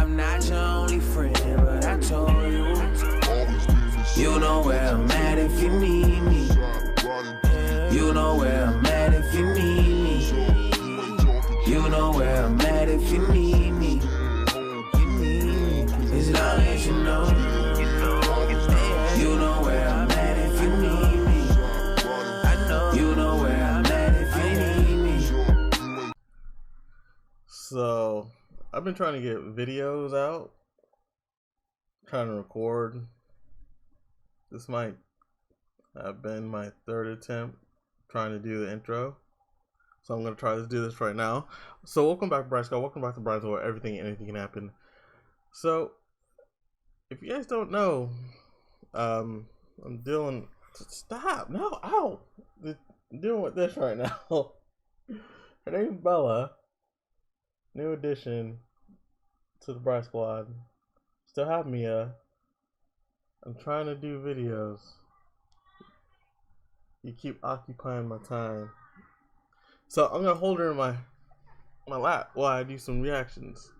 I'm not your only friend, but I told you. You know where I'm at if you need me. You know where I'm at if you need me. You know where I'm at if you need me. As long as you know. You know where I'm at if you need me. I know. You know where I'm at if you need me. So, I've been trying to get videos out. Trying to record. This might have been my third attempt trying to do the intro. So I'm going to try to do this right now. So welcome back to Bright Scott. Welcome back to Bright Scott, where everything and anything can happen. So, if you guys don't know, I'm dealing... Stop! No! Ow! I'm dealing with this right now. Her name's Bella. New addition to the Bright Squad. Still have Mia. I'm trying to do videos. You keep occupying my time. So I'm gonna hold her in my lap while I do some reactions.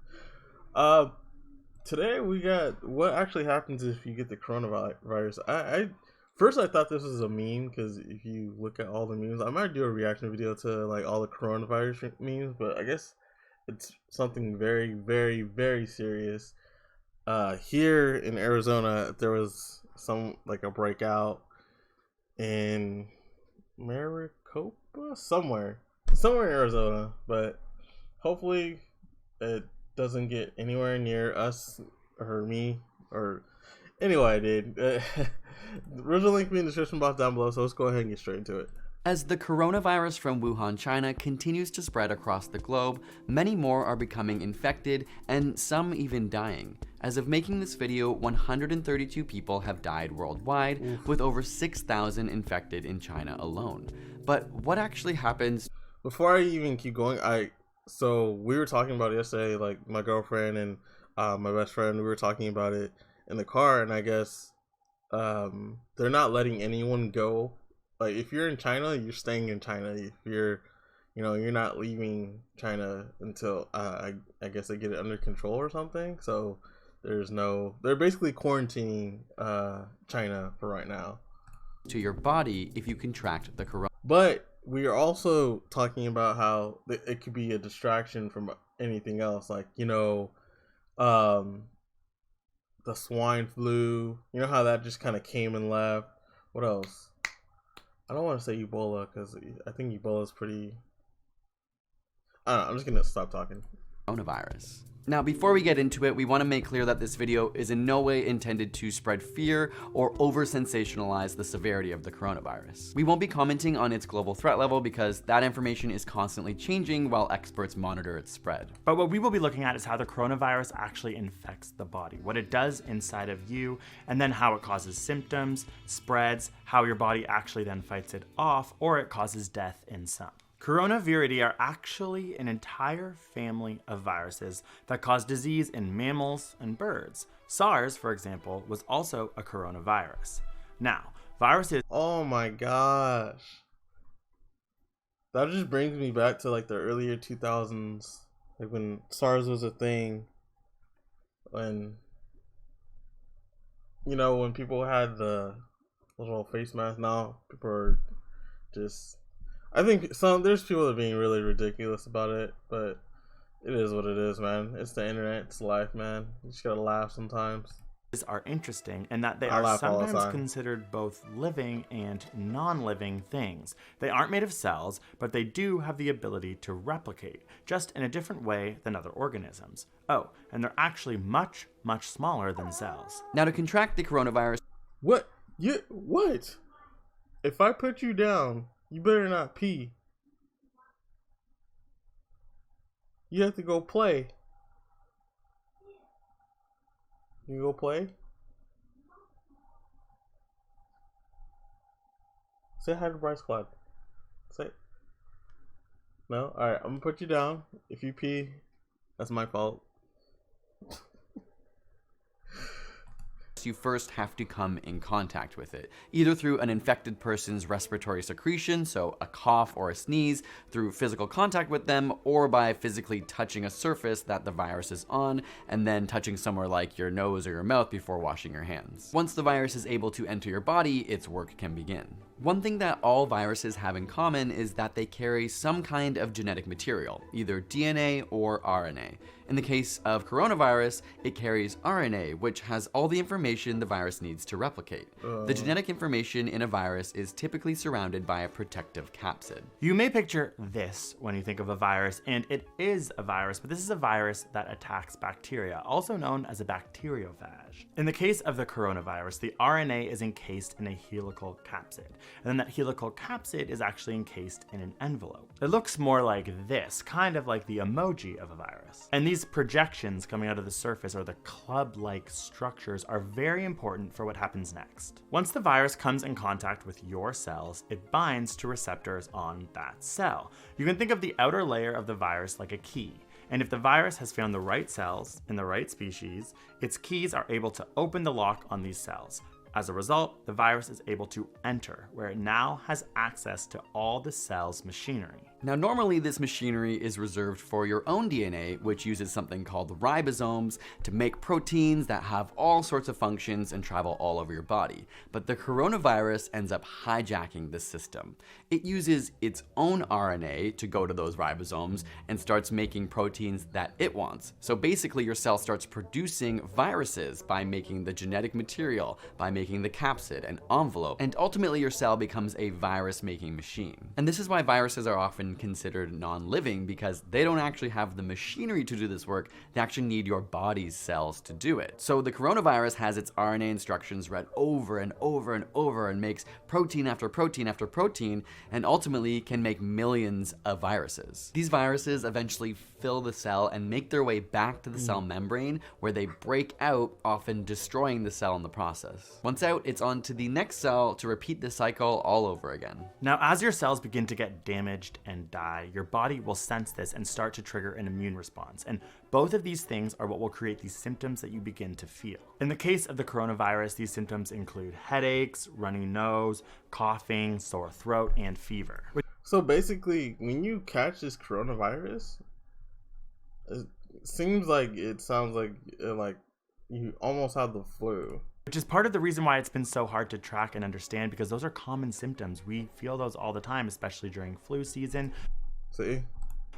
Today we got what actually happens if you get the coronavirus. I first I thought this was a meme, because if you look at all the memes, I might do a reaction video to like all the coronavirus memes, but I guess it's something very, very, very serious. Here in Arizona, there was a breakout in Maricopa, somewhere in Arizona, but hopefully it doesn't get anywhere near us or me, or anyway, I did. The original link will be in the description box down below, so let's go ahead and get straight into it. As the coronavirus from Wuhan, China continues to spread across the globe, many more are becoming infected and some even dying. As of making this video, 132 people have died worldwide, with over 6,000 infected in China alone. But what actually happens? Before I even keep going, so we were talking about it yesterday, like my girlfriend and my best friend, we were talking about it in the car, and I guess they're not letting anyone go. Like, if you're in China, you're staying in China. If you're, you're not leaving China until I guess they get it under control or something. So they're basically quarantining China for right now. To your body if you contract the corona. But we are also talking about how it could be a distraction from anything else, like the swine flu. You know how that just kind of came and left. What else? I don't want to say Ebola, because I think Ebola is pretty... I don't know, I'm just going to stop talking. Coronavirus. Now, before we get into it, we want to make clear that this video is in no way intended to spread fear or over-sensationalize the severity of the coronavirus. We won't be commenting on its global threat level, because that information is constantly changing while experts monitor its spread. But what we will be looking at is how the coronavirus actually infects the body, what it does inside of you, and then how it causes symptoms, spreads, how your body actually then fights it off, or it causes death in some. Coronaviridae are actually an entire family of viruses that cause disease in mammals and birds. SARS, for example, was also a coronavirus. Now, viruses... Oh my gosh. That just brings me back to like the earlier 2000s, like when SARS was a thing. When people had the little face mask. Now people are just... I think there's people that are being really ridiculous about it, but it is what it is, man. It's the internet, it's life, man. You just gotta laugh sometimes. Are interesting in that they are sometimes considered both living and non-living things. They aren't made of cells, but they do have the ability to replicate, just in a different way than other organisms. Oh, and they're actually much, much smaller than cells. Now, to contract the coronavirus... What? What? If I put you down... You better not pee. You have to go play. You go play? Say hi to Bryce Squad. Say. No? Alright, I'm gonna put you down. If you pee, that's my fault. you first have to come in contact with it, either through an infected person's respiratory secretion, so a cough or a sneeze, through physical contact with them, or by physically touching a surface that the virus is on, and then touching somewhere like your nose or your mouth before washing your hands. Once the virus is able to enter your body, its work can begin. One thing that all viruses have in common is that they carry some kind of genetic material, either DNA or RNA. In the case of coronavirus, it carries RNA, which has all the information the virus needs to replicate. The genetic information in a virus is typically surrounded by a protective capsid. You may picture this when you think of a virus, and it is a virus, but this is a virus that attacks bacteria, also known as a bacteriophage. In the case of the coronavirus, the RNA is encased in a helical capsid, and then that helical capsid is actually encased in an envelope. It looks more like this, kind of like the emoji of a virus. And these projections coming out of the surface, or the club-like structures, are very important for what happens next. Once the virus comes in contact with your cells, it binds to receptors on that cell. You can think of the outer layer of the virus like a key. And if the virus has found the right cells in the right species, its keys are able to open the lock on these cells. As a result, the virus is able to enter, where it now has access to all the cell's machinery. Now, normally this machinery is reserved for your own DNA, which uses something called ribosomes to make proteins that have all sorts of functions and travel all over your body. But the coronavirus ends up hijacking this system. It uses its own RNA to go to those ribosomes and starts making proteins that it wants. So basically your cell starts producing viruses by making the genetic material, by making the capsid and envelope, and ultimately your cell becomes a virus-making machine. And this is why viruses are often considered non-living, because they don't actually have the machinery to do this work. They actually need your body's cells to do it. So the coronavirus has its RNA instructions read over and over and over and makes protein after protein after protein, and ultimately can make millions of viruses. These viruses eventually fill the cell and make their way back to the cell membrane, where they break out, often destroying the cell in the process. Once out, it's on to the next cell to repeat the cycle all over again. Now, as your cells begin to get damaged and die, your body will sense this and start to trigger an immune response. And both of these things are what will create these symptoms that you begin to feel. In the case of the coronavirus, these symptoms include headaches, runny nose, coughing, sore throat, and fever. So basically, when you catch this coronavirus, it sounds like you almost have the flu. Which is part of the reason why it's been so hard to track and understand, because those are common symptoms. We feel those all the time, especially during flu season. See?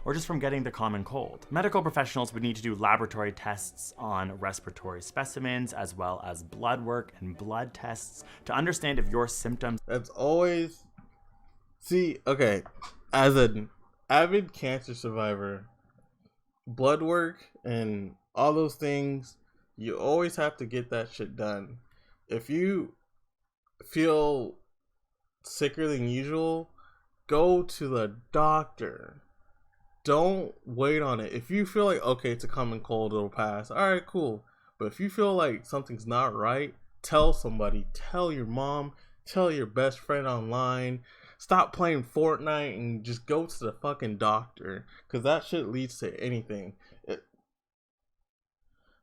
Or just from getting the common cold. Medical professionals would need to do laboratory tests on respiratory specimens, as well as blood work and blood tests to understand if your symptoms... That's always... See, okay, as an avid cancer survivor, blood work and all those things, you always have to get that shit done. If you feel sicker than usual, go to the doctor. Don't wait on it. If you feel like, okay, it's a common cold, it'll pass. All right, cool. But if you feel like something's not right, tell somebody. Tell your mom. Tell your best friend online. Stop playing Fortnite and just go to the fucking doctor. Because that shit leads to anything.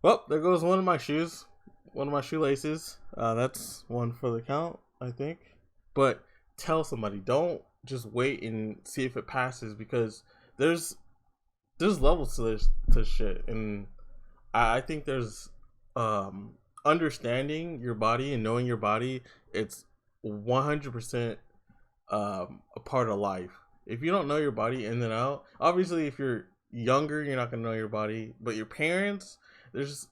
Well, there goes one of my shoes. One of my shoelaces. That's one for the count, I think. But tell somebody. Don't just wait and see if it passes, because there's levels to this shit, and I think there's understanding your body and knowing your body. It's 100% a part of life. If you don't know your body in and out, obviously if you're younger, you're not gonna know your body. But your parents, there's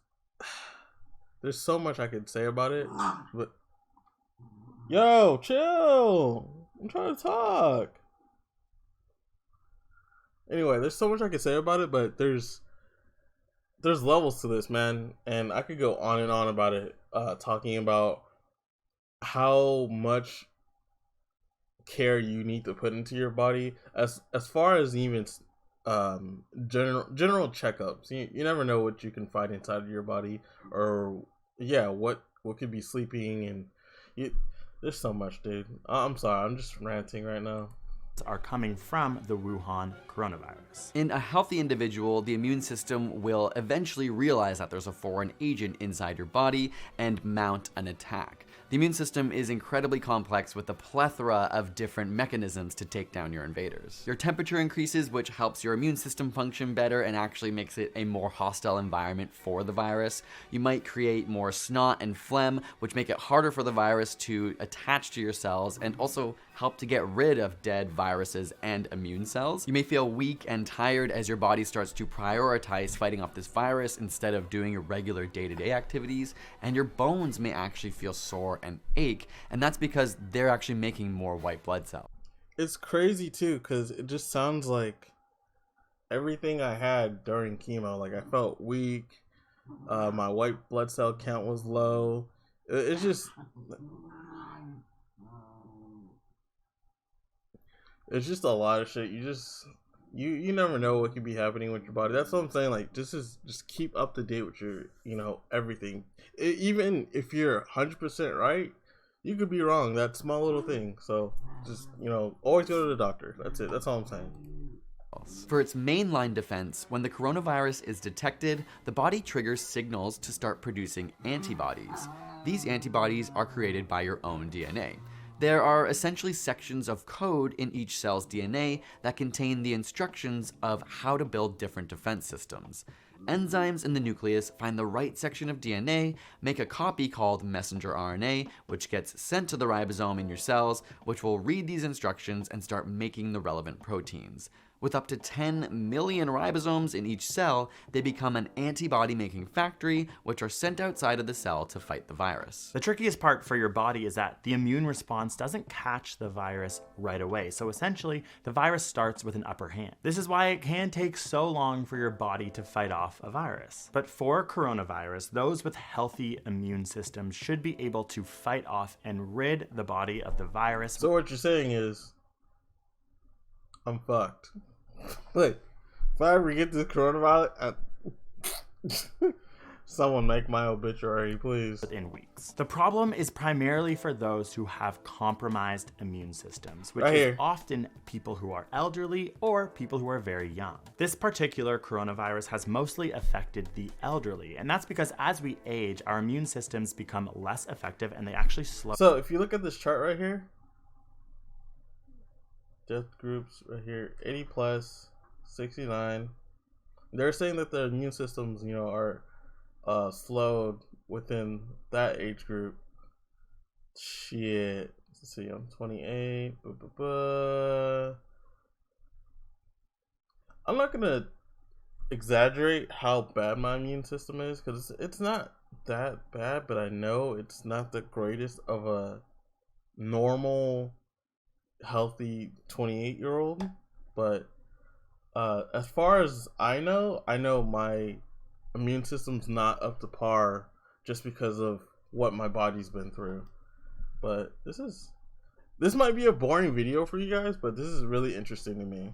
so much I could say about it. But yo, chill. I'm trying to talk. Anyway, there's so much I could say about it, but there's levels to this, man, and I could go on and on about it, talking about how much care you need to put into your body, as far as even general checkups. You never know what you can find inside of your body, or what could be sleeping, and there's so much, dude. I'm sorry, I'm just ranting right now. are coming from the Wuhan coronavirus. In a healthy individual, the immune system will eventually realize that there's a foreign agent inside your body and mount an attack. The immune system is incredibly complex with a plethora of different mechanisms to take down your invaders. Your temperature increases, which helps your immune system function better and actually makes it a more hostile environment for the virus. You might create more snot and phlegm, which make it harder for the virus to attach to your cells and also help to get rid of dead viruses and immune cells. You may feel weak and tired as your body starts to prioritize fighting off this virus instead of doing your regular day-to-day activities, and your bones may actually feel sore and ache, and that's because they're actually making more white blood cells. It's crazy too, because it just sounds like everything I had during chemo. Like, I felt weak, my white blood cell count was low. It's just a lot of shit. You never know what could be happening with your body. That's what I'm saying. Like, just keep up to date with your, everything. Even if you're 100% right, you could be wrong. That small little thing. So just, always go to the doctor. That's it. That's all I'm saying. For its mainline defense, when the coronavirus is detected, the body triggers signals to start producing antibodies. These antibodies are created by your own DNA. There are essentially sections of code in each cell's DNA that contain the instructions of how to build different defense systems. Enzymes in the nucleus find the right section of DNA, make a copy called messenger RNA, which gets sent to the ribosome in your cells, which will read these instructions and start making the relevant proteins. With up to 10 million ribosomes in each cell, they become an antibody-making factory, which are sent outside of the cell to fight the virus. The trickiest part for your body is that the immune response doesn't catch the virus right away. So essentially, the virus starts with an upper hand. This is why it can take so long for your body to fight off a virus. But for coronavirus, those with healthy immune systems should be able to fight off and rid the body of the virus. So what you're saying is, I'm fucked. Like, if I ever get this coronavirus, someone make my obituary, please. Within weeks. The problem is primarily for those who have compromised immune systems, which right is here. often people who are elderly or people who are very young. This particular coronavirus has mostly affected the elderly, and that's because as we age, our immune systems become less effective and they actually slow. So if you look at this chart right here, death groups right here, 80 plus, 69. They're saying that the immune systems, are slowed within that age group. Shit. Let's see, I'm 28. I'm not gonna exaggerate how bad my immune system is, because it's not that bad, but I know it's not the greatest of a normal healthy 28-year-old. But as far as I know my immune system's not up to par just because of what my body's been through. But this might be a boring video for you guys, but this is really interesting to me.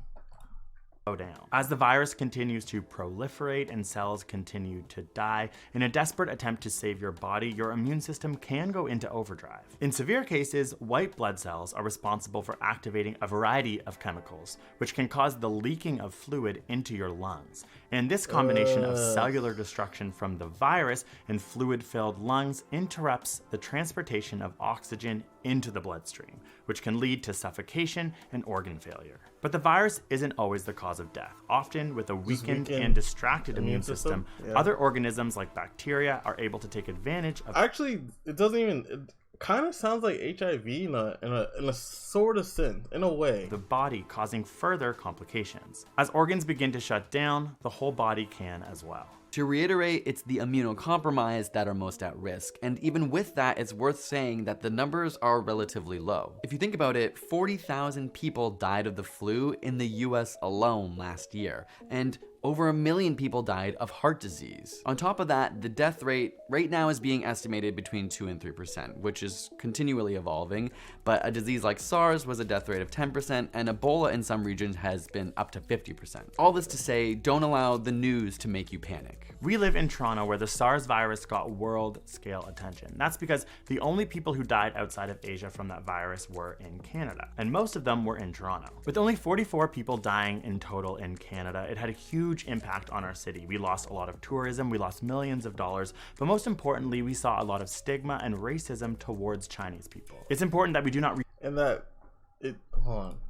Down. As the virus continues to proliferate and cells continue to die, in a desperate attempt to save your body, your immune system can go into overdrive. In severe cases, white blood cells are responsible for activating a variety of chemicals, which can cause the leaking of fluid into your lungs. And this combination of cellular destruction from the virus and fluid-filled lungs interrupts the transportation of oxygen into the bloodstream, which can lead to suffocation and organ failure. But the virus isn't always the cause of death. Often, with a weakened and distracted immune system, other organisms like bacteria are able to take advantage of. Actually, it doesn't even. It kind of sounds like HIV in a sort of sense, in a way. The body, causing further complications. As organs begin to shut down, the whole body can as well. To reiterate, it's the immunocompromised that are most at risk, and even with that, it's worth saying that the numbers are relatively low. If you think about it, 40,000 people died of the flu in the US alone last year, and over 1 million people died of heart disease. On top of that, the death rate right now is being estimated between 2 and 3%, which is continually evolving, but a disease like SARS was a death rate of 10%, and Ebola in some regions has been up to 50%. All this to say, don't allow the news to make you panic. We live in Toronto, where the SARS virus got world-scale attention. That's because the only people who died outside of Asia from that virus were in Canada, and most of them were in Toronto. With only 44 people dying in total in Canada, it had a huge impact on our city. We lost a lot of tourism, we lost millions of dollars, but most importantly, we saw a lot of stigma and racism towards Chinese people. It's important that we do not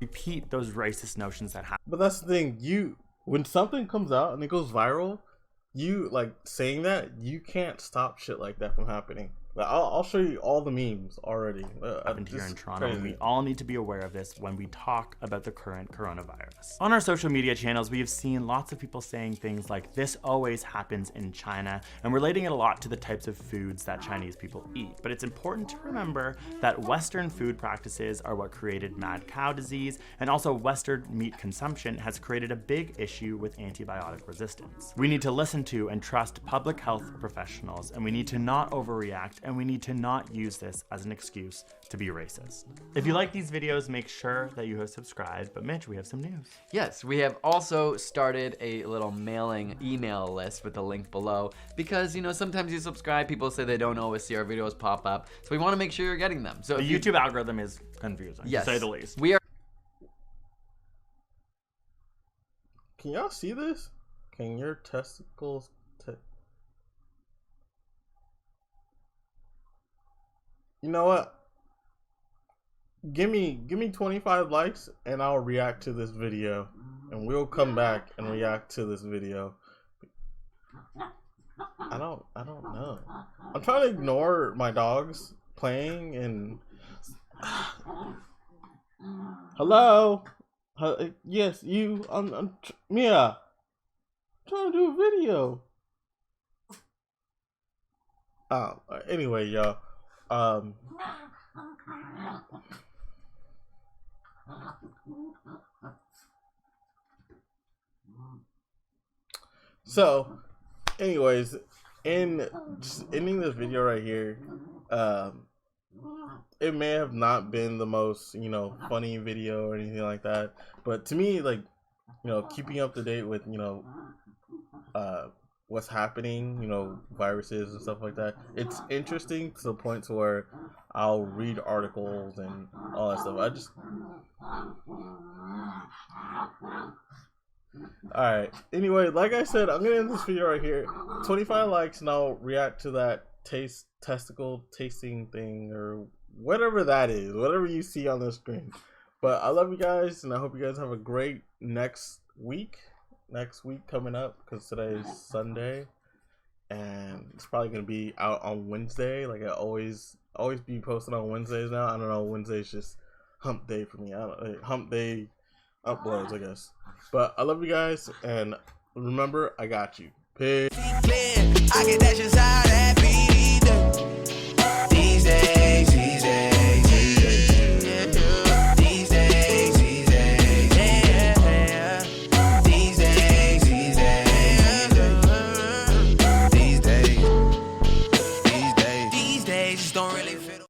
repeat those racist notions that happen. But that's the thing, when something comes out and it goes viral, you like saying that, you can't stop shit like that from happening. Like, I'll show you all the memes already. Happened here in Toronto, and we all need to be aware of this when we talk about the current coronavirus. On our social media channels, we have seen lots of people saying things like, "This always happens in China," and relating it a lot to the types of foods that Chinese people eat. But it's important to remember that Western food practices are what created mad cow disease, and also Western meat consumption has created a big issue with antibiotic resistance. We need to listen to and trust public health professionals, and we need to not overreact, and we need to not use this as an excuse to be racist. If you like these videos, make sure that you have subscribed. But Mitch, we have some news. Yes, we have also started a little mailing email list with the link below because, sometimes you subscribe, people say they don't always see our videos pop up. So we want to make sure you're getting them. So the YouTube algorithm is confusing, yes, to say the least. We are. Can y'all see this? Can your testicles... You know what? Give me 25 likes and I'll react to this video, and we'll come back and react to this video. I don't know. I'm trying to ignore my dogs playing and hello. Yes, you. I'm Mia. I'm trying to do a video. Anyway, y'all. So, anyways, just ending this video right here, it may have not been the most, funny video or anything like that, but to me, like, keeping up to date with, what's happening, viruses and stuff like that, it's interesting to the point to where I'll read articles and all that stuff. Alright, anyway, like I said, I'm gonna end this video right here. 25 likes and I'll react to that testicle tasting thing, or whatever that is, whatever you see on the screen. But I love you guys, and I hope you guys have a great next week coming up, because today is Sunday and it's probably gonna be out on Wednesday. Like I always be posting on Wednesdays now. I don't know, Wednesday's just hump day for me. Hump day uploads, I guess. But I love you guys, and remember, I got you. Peace. Don't